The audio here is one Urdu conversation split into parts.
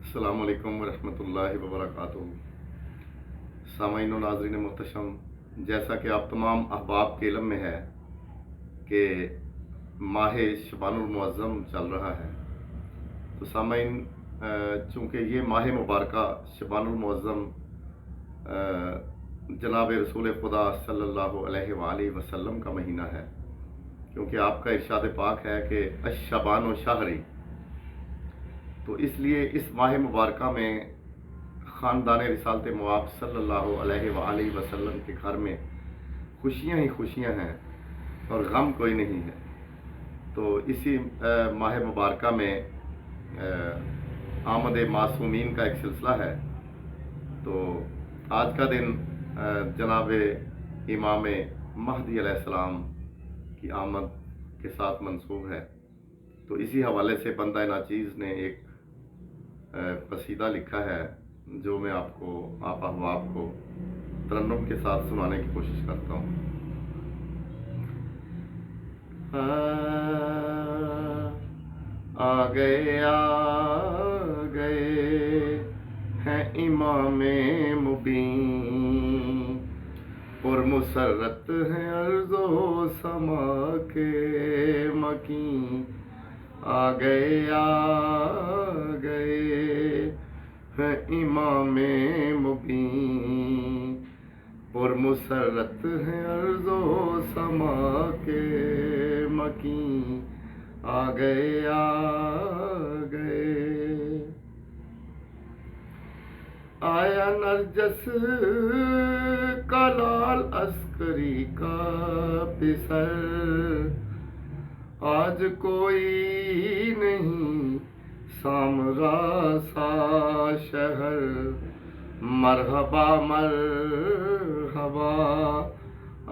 السلام علیکم ورحمۃ اللہ وبرکاتہ۔ سامعین و ناظرین محتشم، جیسا کہ آپ تمام احباب کے علم میں ہے کہ ماہ شعبان المعظم چل رہا ہے، تو سامعین چونکہ یہ ماہ مبارکہ شعبان المعظم جناب رسول خدا صلی اللہ علیہ وآلہ وسلم کا مہینہ ہے، کیونکہ آپ کا ارشاد پاک ہے کہ الشعبان و شہری، تو اس لیے اس ماہ مبارکہ میں خاندان رسالت مواب صلی اللہ علیہ وآلہ وسلم کے گھر میں خوشیاں ہی خوشیاں ہیں اور غم کوئی نہیں ہے۔ تو اسی ماہ مبارکہ میں آمد معصومین کا ایک سلسلہ ہے۔ تو آج کا دن جناب امام مہدی علیہ السلام کی آمد کے ساتھ منسوب ہے، تو اسی حوالے سے بندہ ناچیز نے ایک قصیدہ لکھا ہے جو میں آپ احباب کو ترنم کے ساتھ سنانے کی کوشش کرتا ہوں۔ آ گئے ہیں امام مبین، پر مسرت ہیں ارض و سما کے مکین۔ آ گئے ہیں امام مبین، پر مسرت ہیں ارض و سما کے مکین۔ آ گئے آیا نرجس کا لال عسکری کا پسر، آج کوئی نہیں سامرا سا شہر۔ مرحبا مرحبا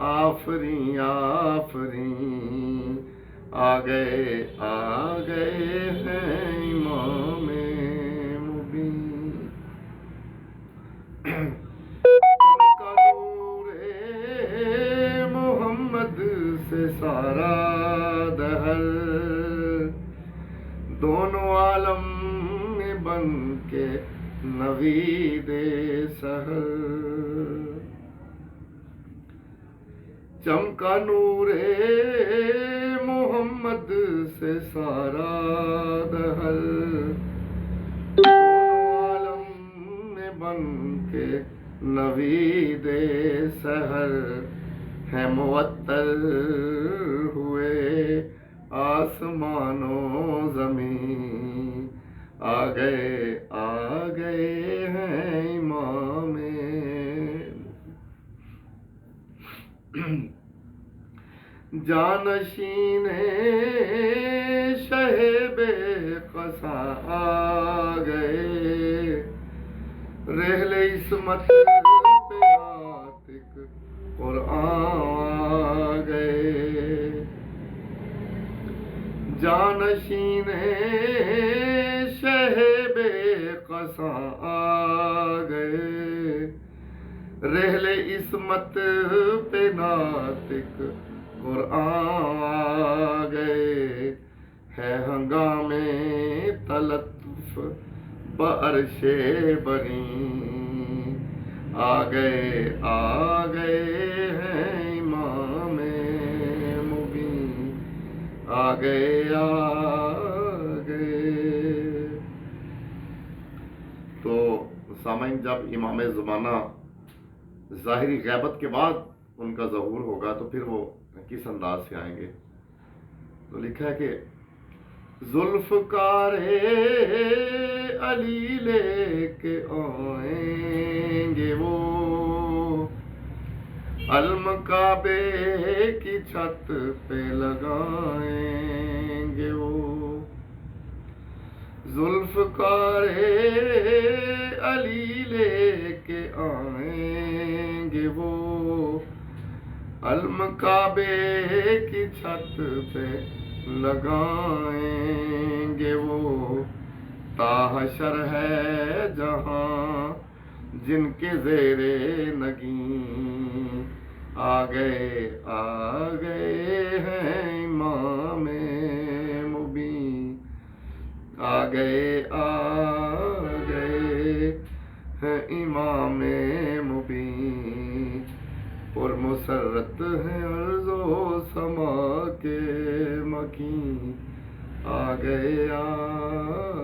آفرین آفرین، آ گئے ہیں امام مبین۔ چمکا نور محمد سے سارا دہر، دونوں عالم میں بن کے نوید سحر۔ چمکا نور محمد سے سارا دہر، دونوں عالم میں بن کے نوید سحر۔ ہے معطر ہوئے آسمان و زمین، آ گئے ہیں امام۔ جانشین شہ بے قصا آ گئے، رحل عصمت پہ عاتق قرآن آ گئے۔ جانشین شہ بے قصا آ گئے، رحل عصمت پہ ناطق قرآن آ گئے۔ ہے ہنگام تلطف بعرش بری، آ گئے ہیں امام مبین، آ گئے۔ تو سامعین، جب امام زمانہ ظاہری غیبت کے بعد ان کا ظہور ہوگا تو پھر وہ کس انداز سے آئیں گے؟ تو لکھا ہے کہ ذوالفقار علی لے کے آئیں گے وہ، علم کعبے کی چھت پہ لگائیں گے وہ۔ ذوالفقار علی لے کے آئیں گے وہ، علم کعبے کی چھت پہ لگائیں گے وہ۔ تا حشر ہے جہاں جن کے زیر نگین، آ گئے ہیں امام مبین، آ گئے امام مبین، پر مسرت ہے ارض و سما کے مکین، آ گئے